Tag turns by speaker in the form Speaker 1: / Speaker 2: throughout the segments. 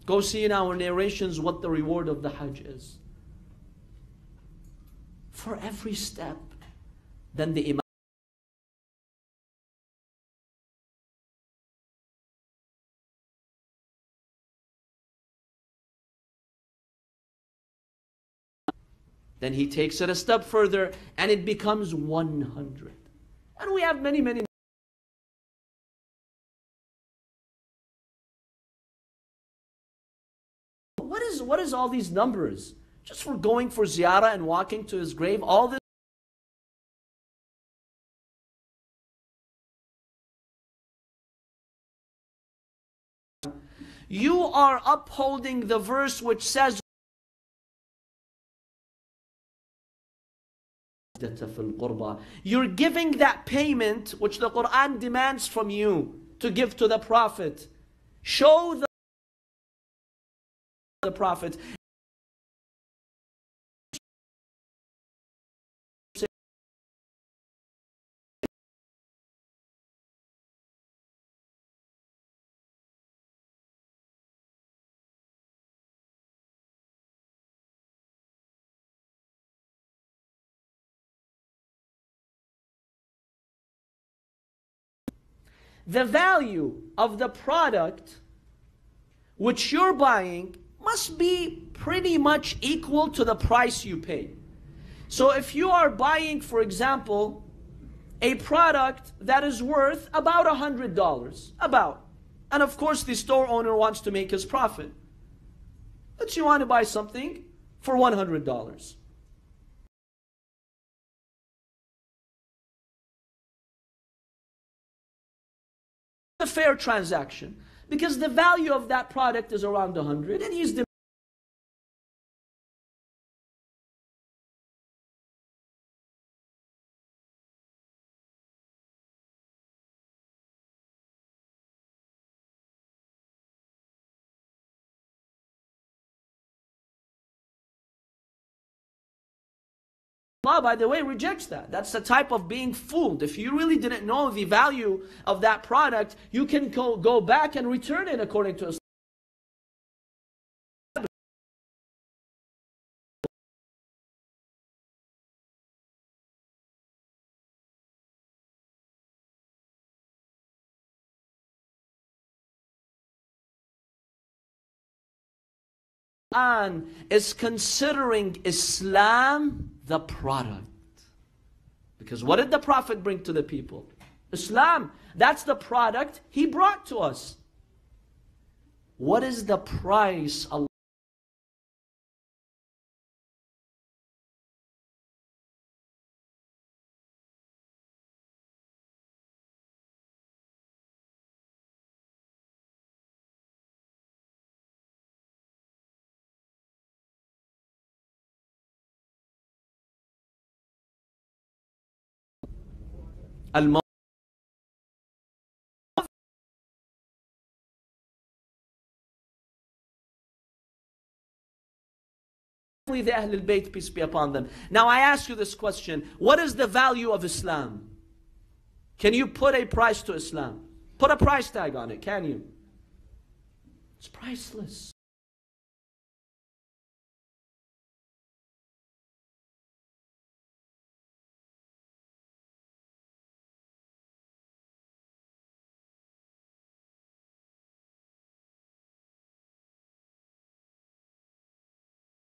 Speaker 1: Go see in our narrations what the reward of the Hajj is. For every step. Then the Imam. Then he takes it a step further and it becomes 100. And we have many, many. What is all these numbers? Just for going for ziyarah and walking to his grave, all this. You are upholding the verse which says, you're giving that payment which the Quran demands from you to give to the Prophet. Show the Prophet. The value of the product which you're buying must be pretty much equal to the price you pay. So if you are buying, for example, a product that is worth about $100, and of course the store owner wants to make his profit. But you want to buy something for $100. A fair transaction, because the value of that product is around 100 and he's Allah, by the way, rejects that. That's the type of being fooled. If you really didn't know the value of that product, you can go back and return it according to Islam. Quran is considering Islam the product. Because what did the Prophet bring to the people? Islam. That's the product he brought to us. What is the price Allah? The Ahlul Bayt, peace be upon them. Now I ask you this question: what is the value of Islam? Can you put a price to Islam? Put a price tag on it, can you? It's priceless.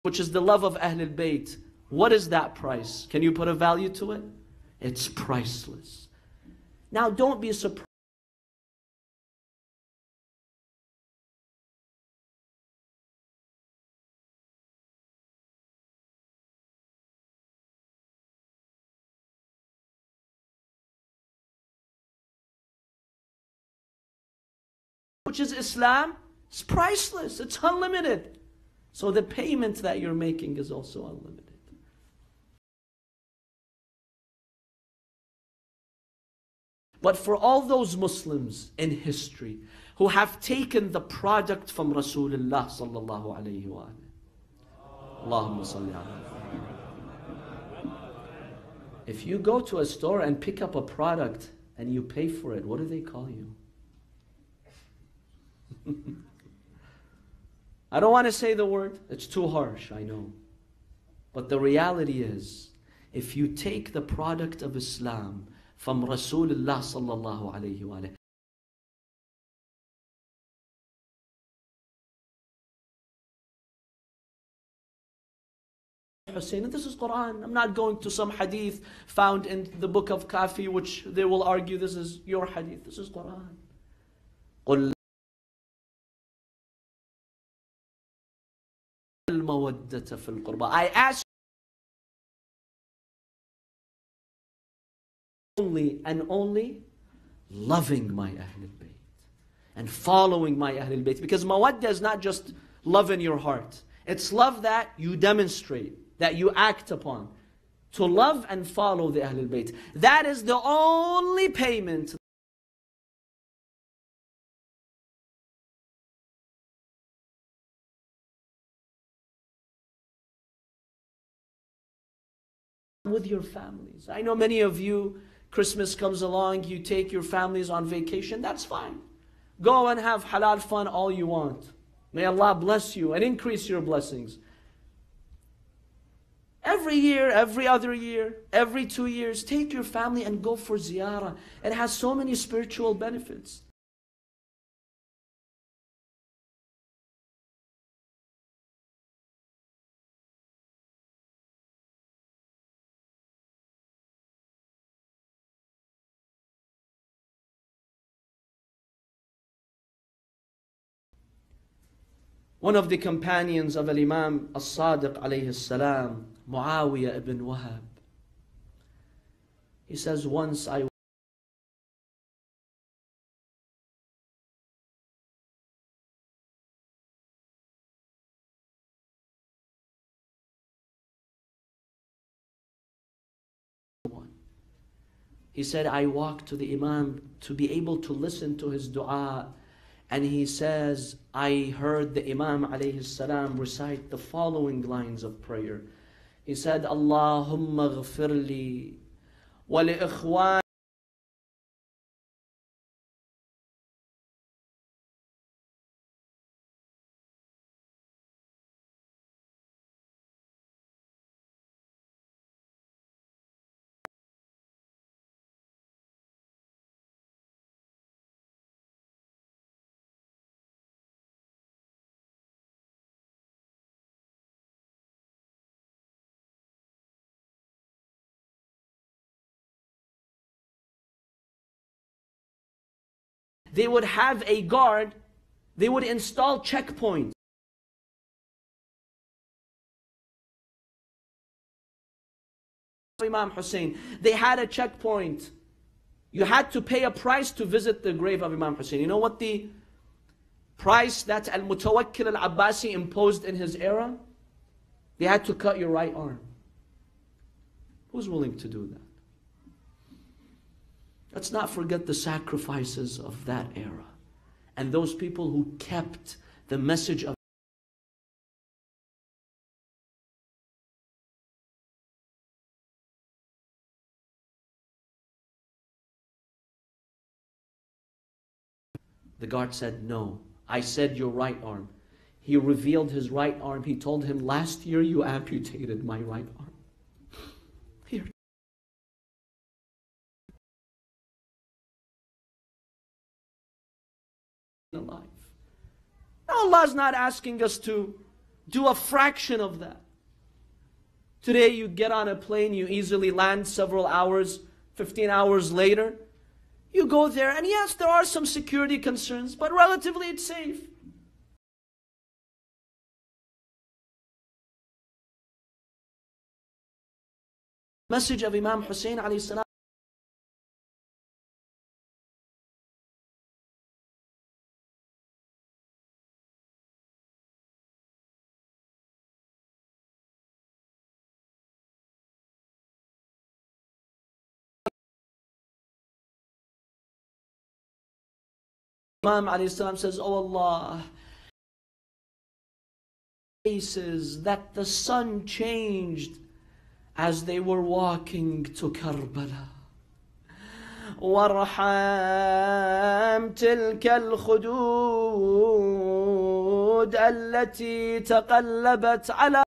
Speaker 1: Which is the love of Ahlul Bayt. What is that price? Can you put a value to it? It's priceless. Now don't be surprised. Which is Islam. It's priceless. It's unlimited. So the payment that you're making is also unlimited. But for all those Muslims in history who have taken the product from Rasulullah sallallahu alayhi wa Allahumma salli ala. If you go to a store and pick up a product and you pay for it, what do they call you? I don't want to say the word, it's too harsh, I know. But the reality is, if you take the product of Islam from Rasulullah sallallahu alayhi wa alayhi, Hussein, and this is Quran. I'm not going to some hadith found in the book of Kafi, which they will argue this is your hadith. This is Quran. قُلْ الْمَوَدَّةَ فِي الْقُرْبَى. I ask only and only loving my Ahlul Bayt and following my Ahlul Bayt. Because mawaddah is not just love in your heart. It's love that you demonstrate, that you act upon. To love and follow the Ahlul Bayt. That is the only payment with your families. I know many of you, Christmas comes along, you take your families on vacation, that's fine. Go and have halal fun all you want. May Allah bless you and increase your blessings. Every year, every other year, every 2 years, take your family and go for ziyarah. It has so many spiritual benefits. One of the companions of Imam As-Sadiq alayhi salam, Muawiyah ibn Wahab, he says, once I He said, I walked to the Imam to be able to listen to his dua. And he says, I heard the Imam alayhi salam recite the following lines of prayer. He said, Allahumma ghafirli wa li ikhwan. They would have a guard, they would install checkpoints. Imam Hussein, they had a checkpoint. You had to pay a price to visit the grave of Imam Hussein. You know what the price that Al-Mutawakkil Al-Abbasi imposed in his era? They had to cut your right arm. Who's willing to do that? Let's not forget the sacrifices of that era and those people who kept the message of The guard said, no. I said your right arm. He revealed his right arm. He told him, last year you amputated my right arm. Here. Alive. Allah is not asking us to do a fraction of that. Today you get on a plane, you easily land several hours, 15 hours later. You go there, and yes, there are some security concerns, but relatively it's safe. Message of Imam Hussein alayhi salam. Imam alayhi salam says, oh Allah, faces that the sun changed as they were walking to Karbala. وارحم تلك الخدود الجنود التي تقلبت على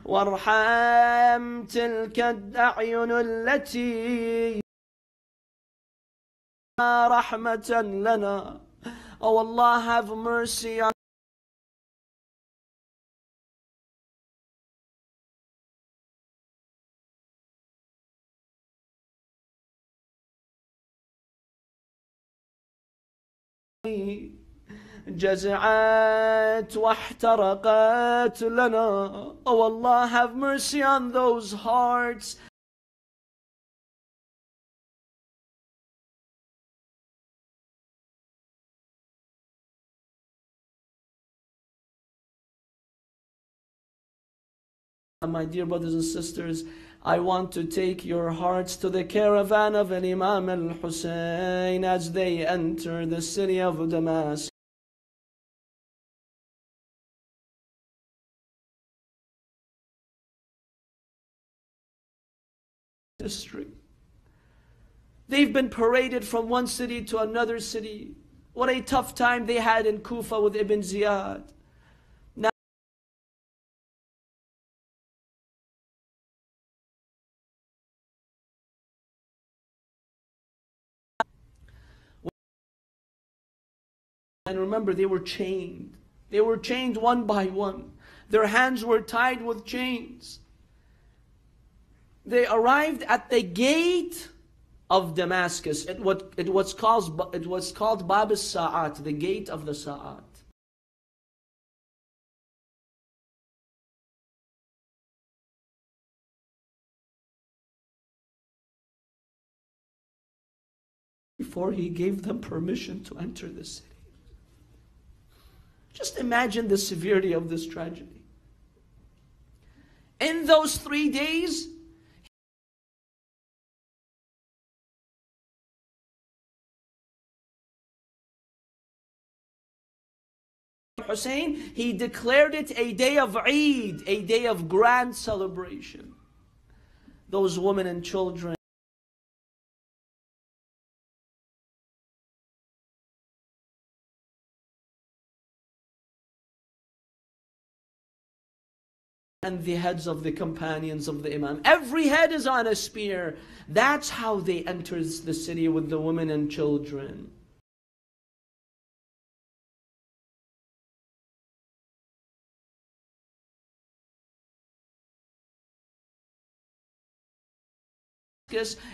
Speaker 1: وارحم تلك الأعين التي رحمة لنا. Oh Allah, have mercy on me. جزعت واحترقت لنا. Oh Allah, have mercy on those hearts My dear brothers and sisters, I want to take your hearts to the caravan of an Imam al-Hussein as they enter the city of Damascus. History. They've been paraded from one city to another city. What a tough time they had in Kufa with Ibn Ziyad. Now, and remember, they were chained. They were chained one by one. Their hands were tied with chains. They arrived at the gate of Damascus. It was called Bab al-Sa'at, the gate of the Sa'at. Before he gave them permission to enter the city. Just imagine the severity of this tragedy. In those 3 days, Hussein, he declared it a day of Eid, a day of grand celebration. Those women and children and the heads of the companions of the Imam. Every head is on a spear. That's how they entered the city with the women and children.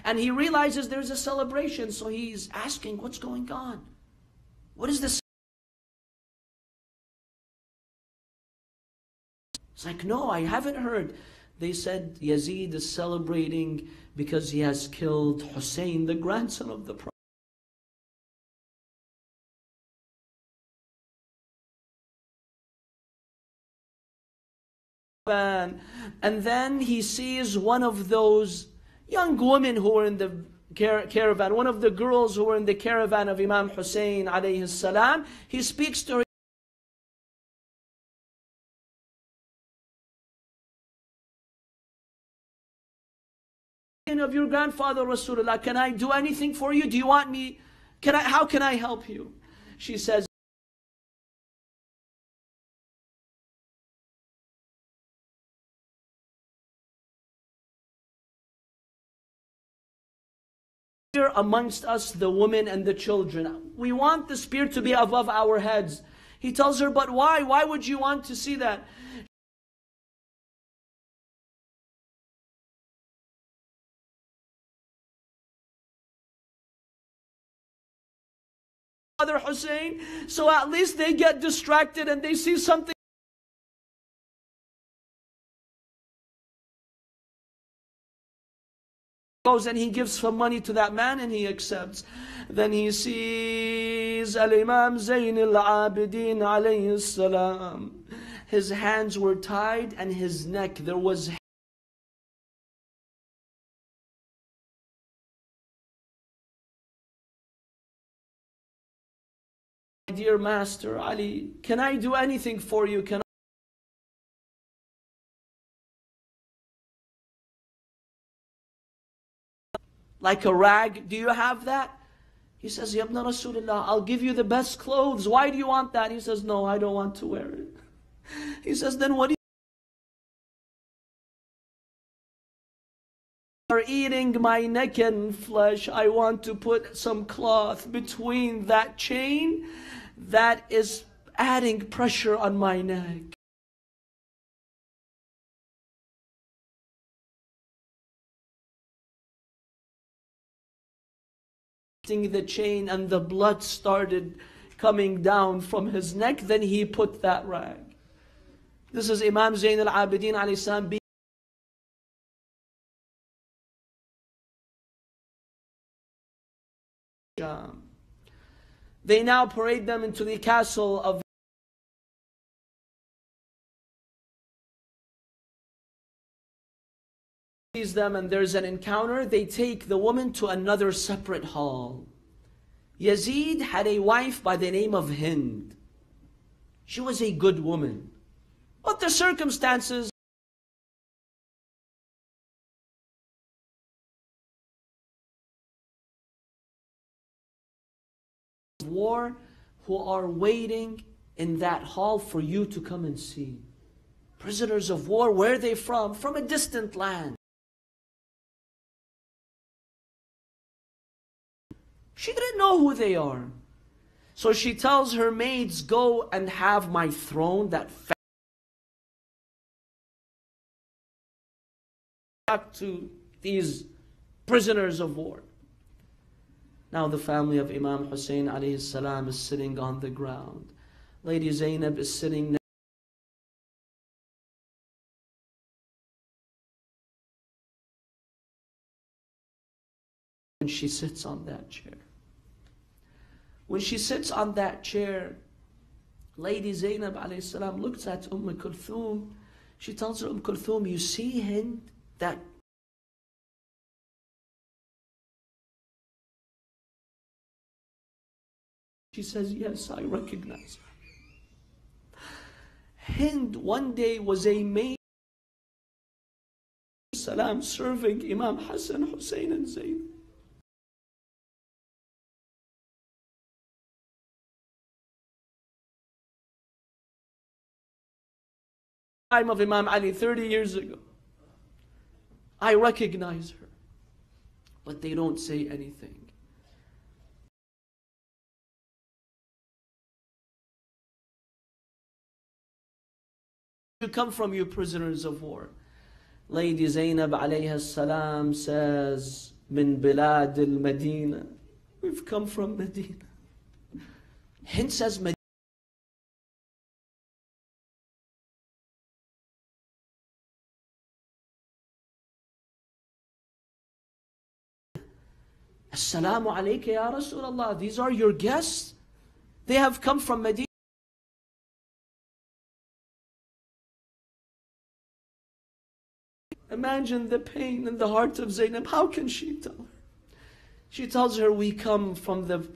Speaker 1: And he realizes there's a celebration, so he's asking, what's going on? What is this? It's like, no, I haven't heard. They said Yazid is celebrating because he has killed Hussein, the grandson of the Prophet. And then he sees one of those young women who were in the caravan, one of the girls who were in the caravan of Imam Hussein alayhi salam. He speaks to her. Of your grandfather Rasulullah, can I do anything for you? Do you want me? How can I help you? She says, amongst us the women and the children. We want the spear to be above our heads. He tells her, but why? Why would you want to see that? Father Hussein, so at least they get distracted and they see something. Goes and he gives some money to that man and he accepts. Then he sees Al-Imam Zayn al-Abidin alayhi salam. His hands were tied and his neck, there was dear master Ali, can I do anything for you? Can I, like a rag? Do you have that? He says, Ya ibn Rasulullah, I'll give you the best clothes. Why do you want that? He says, no, I don't want to wear it. He says, then what do you are eating my neck and flesh? I want to put some cloth between that chain that is adding pressure on my neck. The chain and the blood started coming down from his neck, then he put that rag. This is Imam Zayn al-Abidin alayhi salam. They now parade them into the castle of them, and there's an encounter. They take the woman to another separate hall. Yazid had a wife by the name of Hind. She was a good woman, but the circumstances of war who are waiting in that hall for you to come and see. Prisoners of war, where are they from? From a distant land. She didn't know who they are. So she tells her maids, go and have my throne, that back to these prisoners of war. Now the family of Imam Hussein alayhi salam is sitting on the ground. Lady Zainab is sitting next. And she sits on that chair. When she sits on that chair, Lady Zainab alayhi salam looks at Kulthum. She tells her, Kulthum, you see Hind, that she says, yes, I recognize her. Hind one day was a maid salam serving Imam Hassan, Hussein and Zayd. Time of Imam Ali 30 years ago. I recognize her, but they don't say anything. You come from, you prisoners of war? Lady Zainab alayha salam says, Min bilad al-Madina. We've come from Medina. Hind says, Medina. Assalamu alayka ya Rasulullah. These are your guests? They have come from Medina. Imagine the pain in the heart of Zainab. How can she tell her? She tells her, we come from the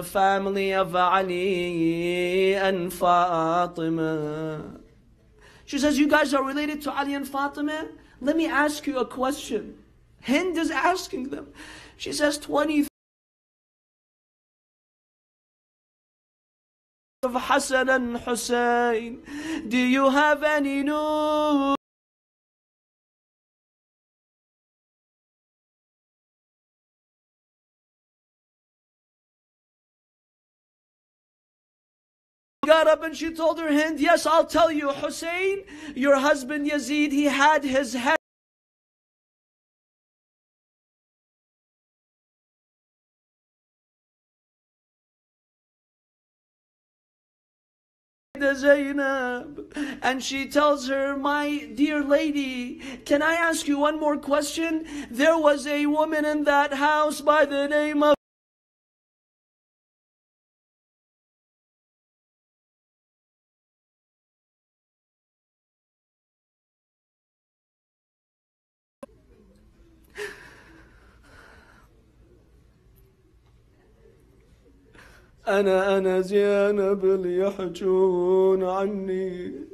Speaker 1: family of Ali and Fatima. She says, you guys are related to Ali and Fatima? Let me ask you a question. Hind is asking them. She says, 20 of Hassan and Hussein. Do you have any news? Got up and she told her, Hind, yes, I'll tell you, Hussein, your husband Yazid, he had his head Zainab. And she tells her, my dear lady, can I ask you one more question? There was a woman in that house by the name of أنا زينب اللي يحجون عني.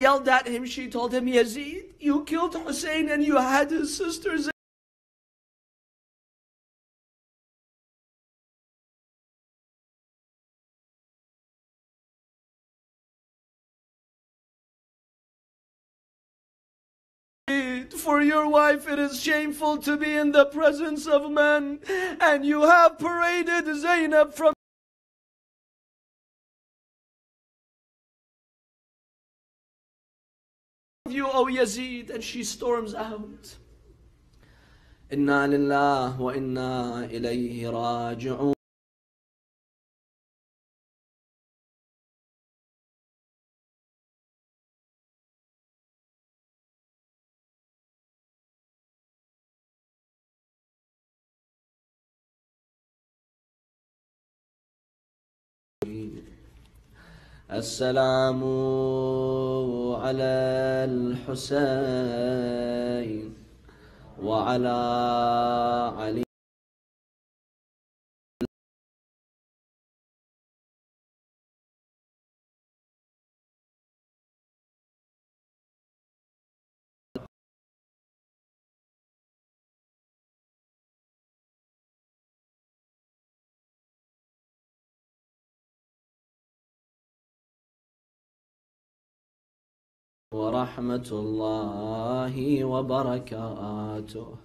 Speaker 1: Yelled at him, she told him, Yazid, you killed Hussein and you had his sisters. For your wife it is shameful to be in the presence of men, and you have paraded Zainab from you, O Yazid, and she storms out. Inna lillah wa inna ilayhi raji'un. السلام على الحسين وعلى علي. ورحمة الله وبركاته.